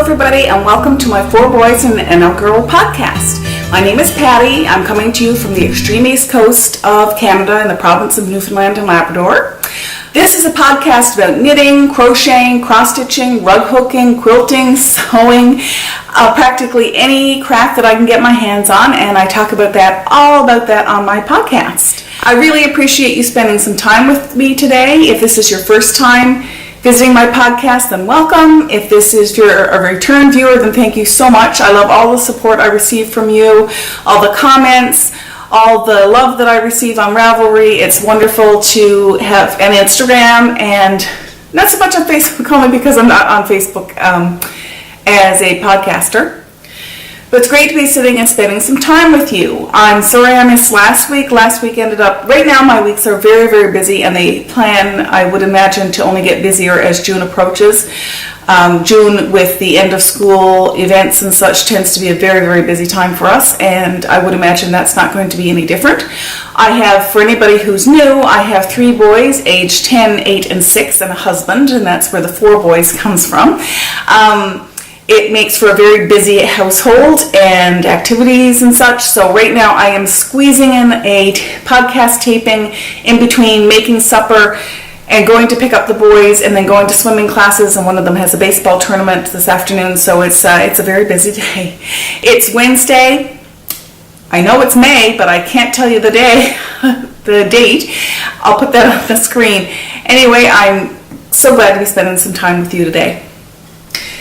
everybody, and welcome to my Four Boys and a Girl podcast. My name is Patty. I'm coming to you from the extreme east coast of Canada in the province of Newfoundland and Labrador. This is a podcast about knitting, crocheting, cross-stitching, rug hooking, quilting, sewing, practically any craft that I can get my hands on, and I talk about that, all about that on my podcast. I really appreciate you spending some time with me today. If this is your first time visiting my podcast, then welcome. If this is a return viewer, then thank you so much. I love all the support I receive from you, all the comments, all the love that I receive on Ravelry. It's wonderful to have an Instagram, and not so much on Facebook, only because I'm not on Facebook as a podcaster. But it's great to be sitting and spending some time with you. I'm sorry I missed last week. Last week ended up, right now my weeks are very, very busy, and they plan, I would imagine, to only get busier as June approaches. June, with the end of school events and such, tends to be a very, very busy time for us, and I would imagine that's not going to be any different. I have, for anybody who's new, I have 3 boys, aged 10, 8, and 6, and a husband, and that's where the 4 boys comes from. It makes for a very busy household and activities and such. So right now I am squeezing in a podcast taping in between making supper and going to pick up the boys and then going to swimming classes, and one of them has a baseball tournament this afternoon. So it's a very busy day. It's Wednesday. I know it's May, but I can't tell you the day, the date. I'll put that on the screen. Anyway, I'm so glad to be spending some time with you today.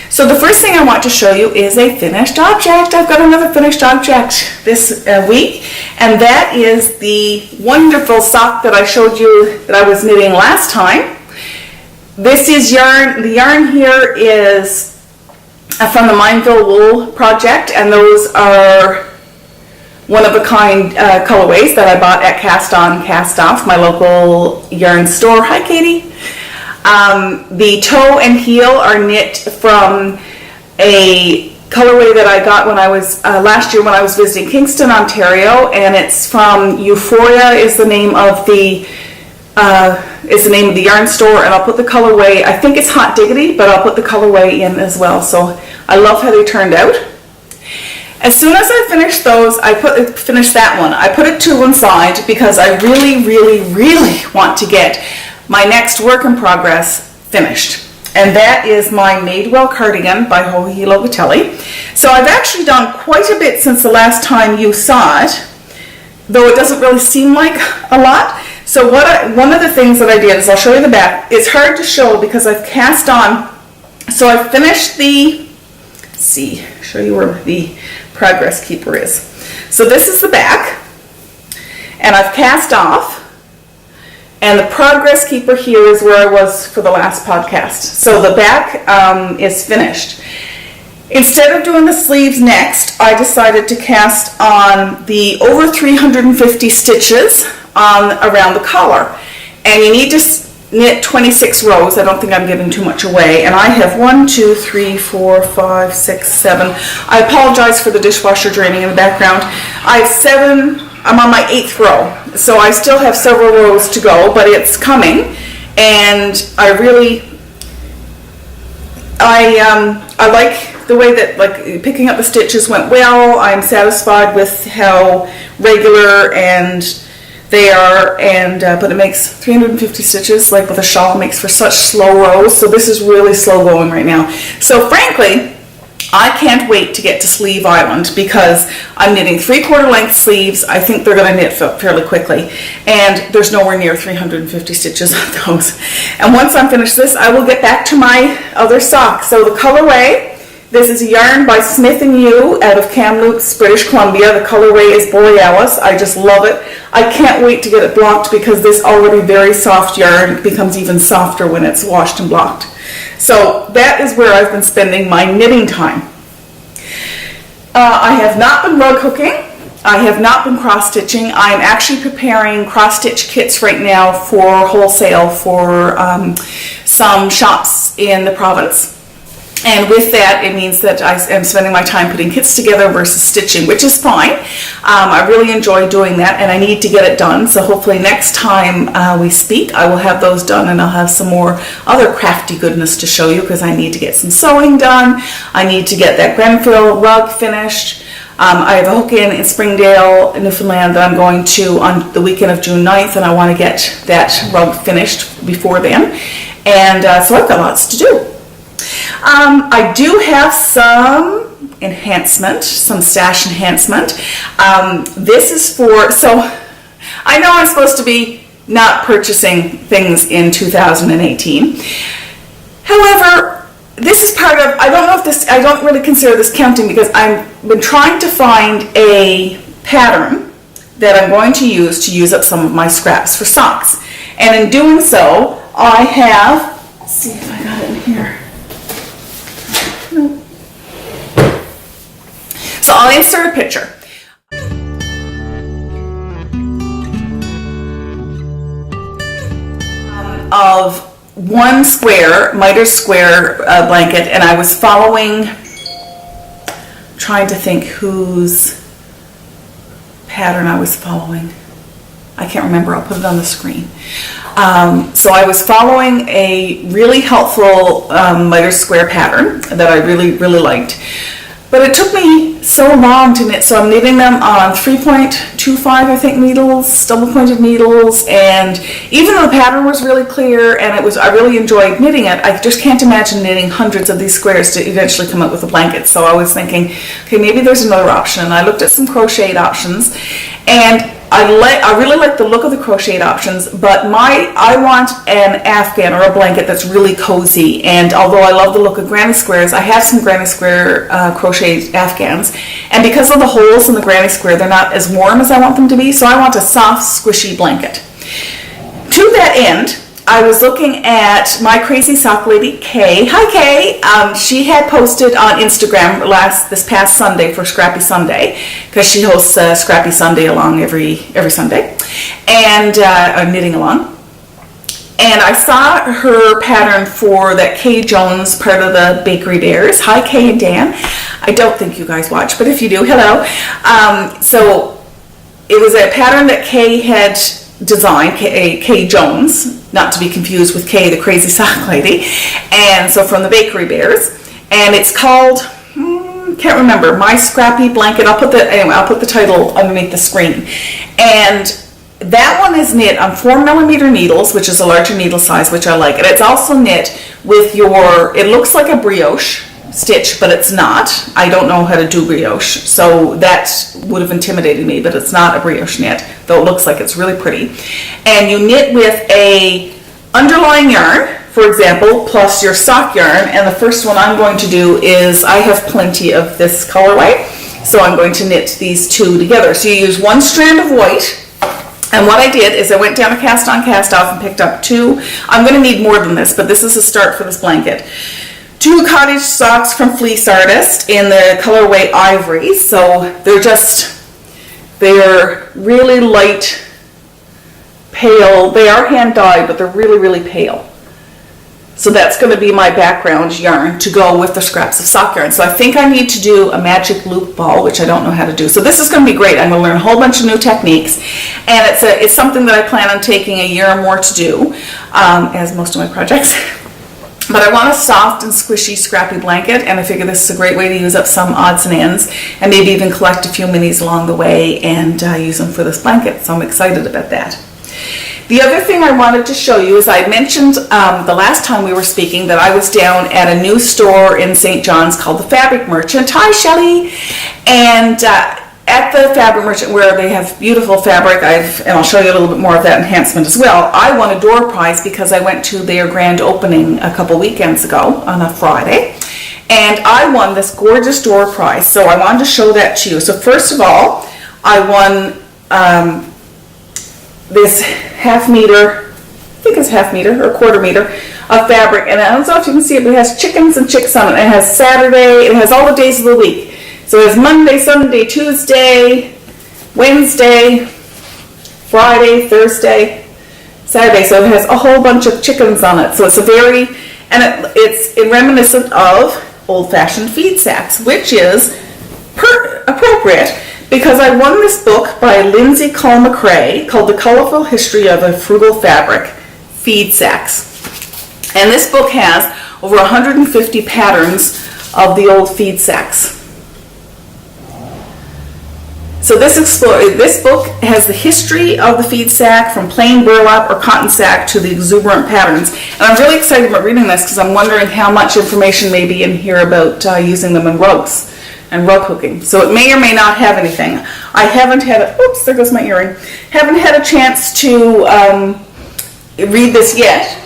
So the first thing I want to show you is a finished object. I've got another finished object this week, and that is the wonderful sock that I showed you that I was knitting last time. This is yarn. The yarn here is from the MINEVILLE wool project, and those are one-of-a-kind colorways that I bought at Cast On, Cast Off, my local yarn store. Hi, Katie. The toe and heel are knit from a colorway that I got when I was last year when I was visiting Kingston, Ontario, and it's from Euphoria is the name of the yarn store, and I'll put the colorway. I think it's Hot Diggity, but I'll put the colorway in as well. So I love how they turned out. As soon as I finished those, finished that one. I put it to one side because I really, really, really want to get my next work in progress finished, and that is my MADEWELL cardigan by LOCATELLI. So I've actually done quite a bit since the last time you saw it, though it doesn't really seem like a lot. So one of the things that I did is, I'll show you the back. It's hard to show because I've cast on. So I finished show you where the progress keeper is. So this is the back, and I've cast off. And the progress keeper here is where I was for the last podcast. So the back is finished. Instead of doing the sleeves next, I decided to cast on the over 350 stitches around the collar. And you need to knit 26 rows. I don't think I'm giving too much away. And I have 1, 2, 3, 4, 5, 6, 7. I apologize for the dishwasher draining in the background. I have 7. I'm on my 8th row, so I still have several rows to go, but it's coming, and I like the way that picking up the stitches went well. I'm satisfied with how regular and they are, but it makes 350 stitches, like with a shawl, it makes for such slow rows, so this is really slow going right now. So frankly, I can't wait to get to Sleeve Island because I'm knitting 3/4 length sleeves. I think they're going to knit fairly quickly, and there's nowhere near 350 stitches on those. And once I'm finished this, I will get back to my other sock. So the colorway, this is a yarn by Smith & You out of Kamloops, British Columbia. The colorway is Borealis. I just love it. I can't wait to get it blocked because this already very soft yarn becomes even softer when it's washed and blocked. So that is where I've been spending my knitting time. I have not been rug hooking. I have not been cross-stitching. I'm actually preparing cross-stitch kits right now for wholesale for some shops in the province. And with that, it means that I am spending my time putting kits together versus stitching, which is fine. I really enjoy doing that, and I need to get it done. So hopefully next time we speak, I will have those done, and I'll have some more other crafty goodness to show you, because I need to get some sewing done. I need to get that Grenfell rug finished. I have a hook-in Springdale, Newfoundland, that I'm going to on the weekend of June 9th, and I want to get that rug finished before then. And so I've got lots to do. I do have some enhancement, some stash enhancement. This is for, so I know I'm supposed to be not purchasing things in 2018. However, this is part of, I don't know if this, I don't really consider this counting, because I've been trying to find a pattern that I'm going to use up some of my scraps for socks. And in doing so, I have, let's see if I got it in here. So I'll insert a picture. Of one square, miter square blanket, and I was following, trying to think whose pattern I was following. I can't remember, I'll put it on the screen. So I was following a really helpful miter square pattern that I really liked. But it took me so long to knit, so I'm knitting them on 3.25, I think, needles, double pointed needles, and even though the pattern was really clear and I really enjoyed knitting it, I just can't imagine knitting hundreds of these squares to eventually come up with a blanket. So I was thinking, okay, maybe there's another option, and I looked at some crocheted options, and I really like the look of the crocheted options, but I want an afghan or a blanket that's really cozy. And although I love the look of granny squares, I have some granny square crocheted afghans, and because of the holes in the granny square, they're not as warm as I want them to be, so I want a soft, squishy blanket. To that end, I was looking at my crazy sock lady, Kay. Hi, Kay. She had posted on Instagram this past Sunday for Scrappy Sunday, because she hosts Scrappy Sunday along every Sunday, and knitting along. And I saw her pattern for that Kay Jones part of the Bakery Bears. Hi, Kay and Dan. I don't think you guys watch, but if you do, hello. So it was a pattern that Kay had designed, Kay Jones, not to be confused with Kay, the crazy sock lady, and so from the Bakery Bears, and it's called, can't remember, My Scrappy Blanket. I'll put the title underneath the screen. And that one is knit on 4mm needles, which is a larger needle size, which I like, and it's also knit with it looks like a brioche stitch, but it's not. I don't know how to do brioche, so that would have intimidated me, but it's not a brioche knit, though it looks like it's really pretty. And you knit with a underlying yarn, for example, plus your sock yarn, and the first one I'm going to do is, I have plenty of this colorway, so I'm going to knit these two together. So you use one strand of white, and what I did is I went down a cast on cast off and picked up two. I'm going to need more than this, but this is a start for this blanket. 2 cottage socks from Fleece Artist in the colorway Ivory. So they're really light, pale. They are hand dyed, but they're really pale. So that's going to be my background yarn to go with the scraps of sock yarn. So I think I need to do a magic loop ball, which I don't know how to do. So this is going to be great. I'm going to learn a whole bunch of new techniques, and it's something that I plan on taking a year or more to do, as most of my projects. But I want a soft and squishy, scrappy blanket, and I figure this is a great way to use up some odds and ends, and maybe even collect a few minis along the way and use them for this blanket. So I'm excited about that. The other thing I wanted to show you is I mentioned the last time we were speaking that I was down at a new store in St. John's called the Fabric Merchant. Hi, Shelley! And at the Fabric Merchant, where they have beautiful fabric, and I'll show you a little bit more of that enhancement as well, I won a door prize because I went to their grand opening a couple weekends ago on a Friday, and I won this gorgeous door prize. So I wanted to show that to you. So first of all, I won this half meter, I think it's half meter or quarter meter of fabric, and I don't know if you can see it, but it has chickens and chicks on it. It has Saturday, it has all the days of the week. So it has Monday, Sunday, Tuesday, Wednesday, Friday, Thursday, Saturday. So it has a whole bunch of chickens on it. So it's it's reminiscent of old-fashioned feed sacks, which is appropriate because I won this book by Lindsay Cole McRae called The Colorful History of a Frugal Fabric, Feed Sacks. And this book has over 150 patterns of the old feed sacks. So this book has the history of the feed sack from plain burlap or cotton sack to the exuberant patterns. And I'm really excited about reading this because I'm wondering how much information may be in here about using them in rugs and rug hooking. So it may or may not have anything. I haven't had, oops, there goes my earring. Haven't had a chance to read this yet,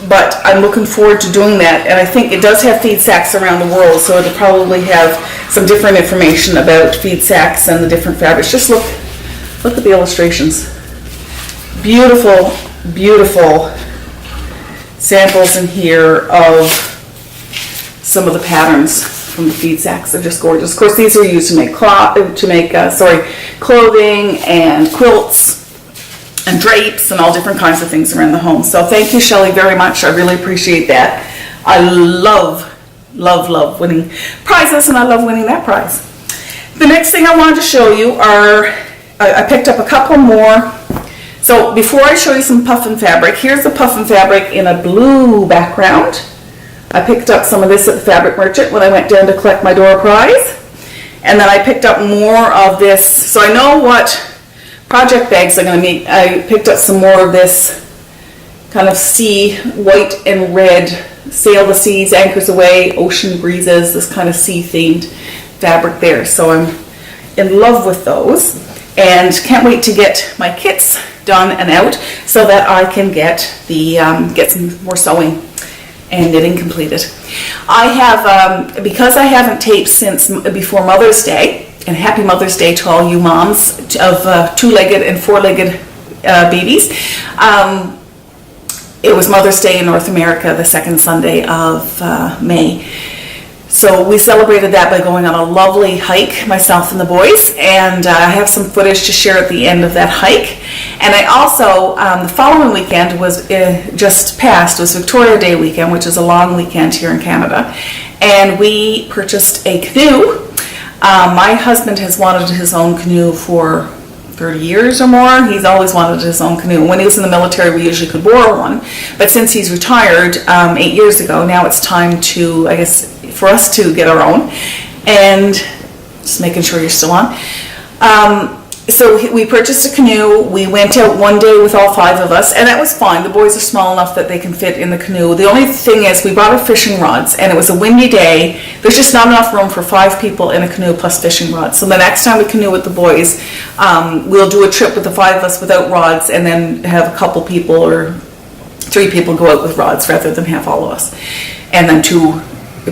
but I'm looking forward to doing that. And I think it does have feed sacks around the world, so it'll probably have some different information about feed sacks and the different fabrics. Just look at the illustrations. Beautiful, beautiful samples in here of some of the patterns from the feed sacks. They're just gorgeous. Of course, these are used to make clothing and quilts and drapes and all different kinds of things around the home. So thank you, Shelley, very much. I really appreciate that. I love winning prizes, and I love winning that prize. The next thing I wanted to show you are, I picked up a couple more. So before I show you some puffin fabric, here's the puffin fabric in a blue background. I picked up some of this at the Fabric Merchant when I went down to collect my Dora prize. And then I picked up more of this. So I know what project bags I'm going to make. I picked up some more of this kind of sea, white and red, sail the seas, anchors away, ocean breezes, this kind of sea themed fabric there. So I'm in love with those and can't wait to get my kits done and out so that I can get some more sewing and knitting completed. I have, because I haven't taped since before Mother's Day, and happy Mother's Day to all you moms of two-legged and four-legged babies. It was Mother's Day in North America, the second Sunday of May. So we celebrated that by going on a lovely hike, myself and the boys, and I have some footage to share at the end of that hike. And I also, the following weekend was just passed, was Victoria Day weekend, which is a long weekend here in Canada, and we purchased a canoe. My husband has wanted his own canoe for 30 years or more. He's always wanted his own canoe. When he was in the military, we usually could borrow one, but since he's retired 8 years ago, now it's time to, I guess, for us to get our own. And just making sure you're still on. So we purchased a canoe. We went out one day with all 5 of us, and that was fine. The boys are small enough that they can fit in the canoe. The only thing is we brought our fishing rods, and it was a windy day. There's just not enough room for 5 people in a canoe plus fishing rods. So the next time we canoe with the boys, we'll do a trip with the 5 of us without rods, and then have a couple people or 3 people go out with rods rather than have all of us. And then 2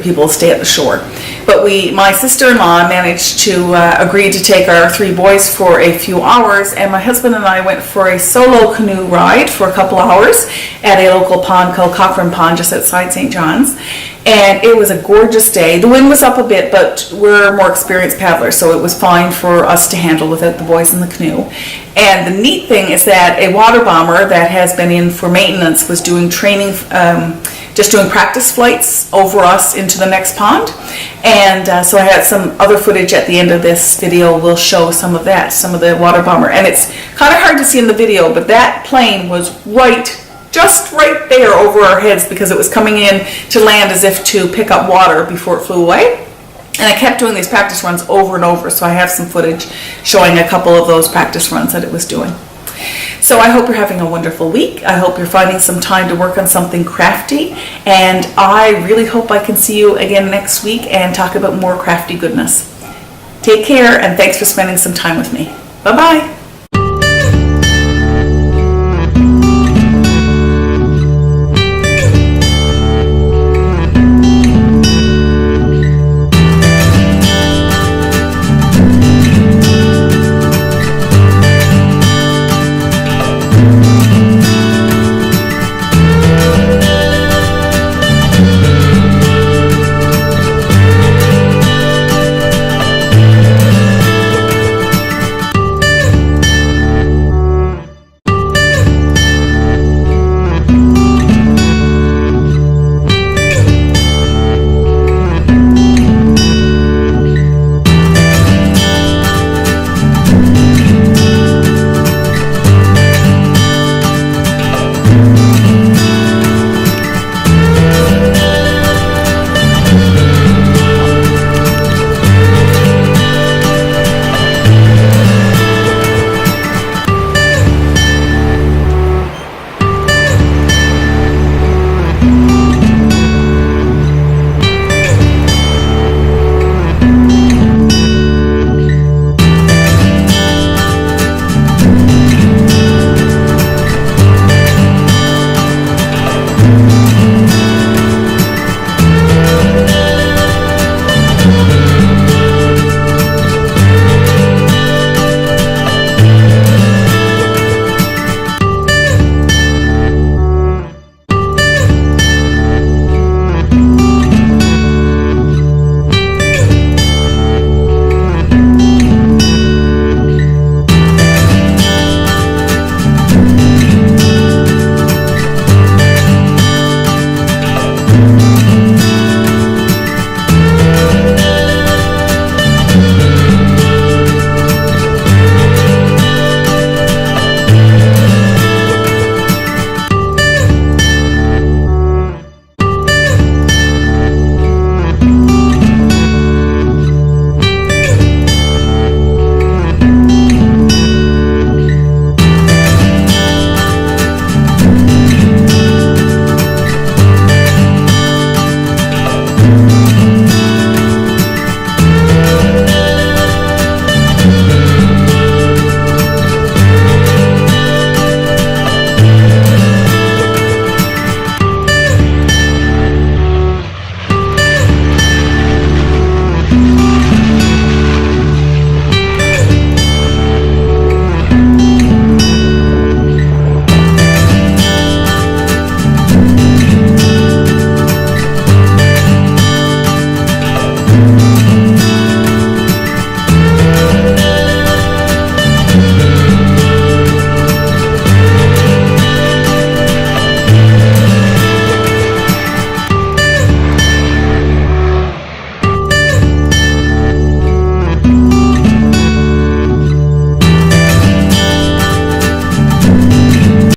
people stay at the shore. But my sister-in-law managed to agree to take our 3 boys for a few hours, and my husband and I went for a solo canoe ride for a couple hours at a local pond called Cochrane Pond just outside St. John's. And it was a gorgeous day. The wind was up a bit, but we're more experienced paddlers, so it was fine for us to handle without the boys in the canoe. And the neat thing is that a water bomber that has been in for maintenance was doing training, just doing practice flights over us into the next pond. And so I had some other footage at the end of this video. We'll show some of that, some of the water bomber. And it's kind of hard to see in the video, but that plane was just right there over our heads because it was coming in to land as if to pick up water before it flew away. And I kept doing these practice runs over and over, so I have some footage showing a couple of those practice runs that it was doing. So I hope you're having a wonderful week. I hope you're finding some time to work on something crafty, and I really hope I can see you again next week and talk about more crafty goodness. Take care, and thanks for spending some time with me. Bye-bye.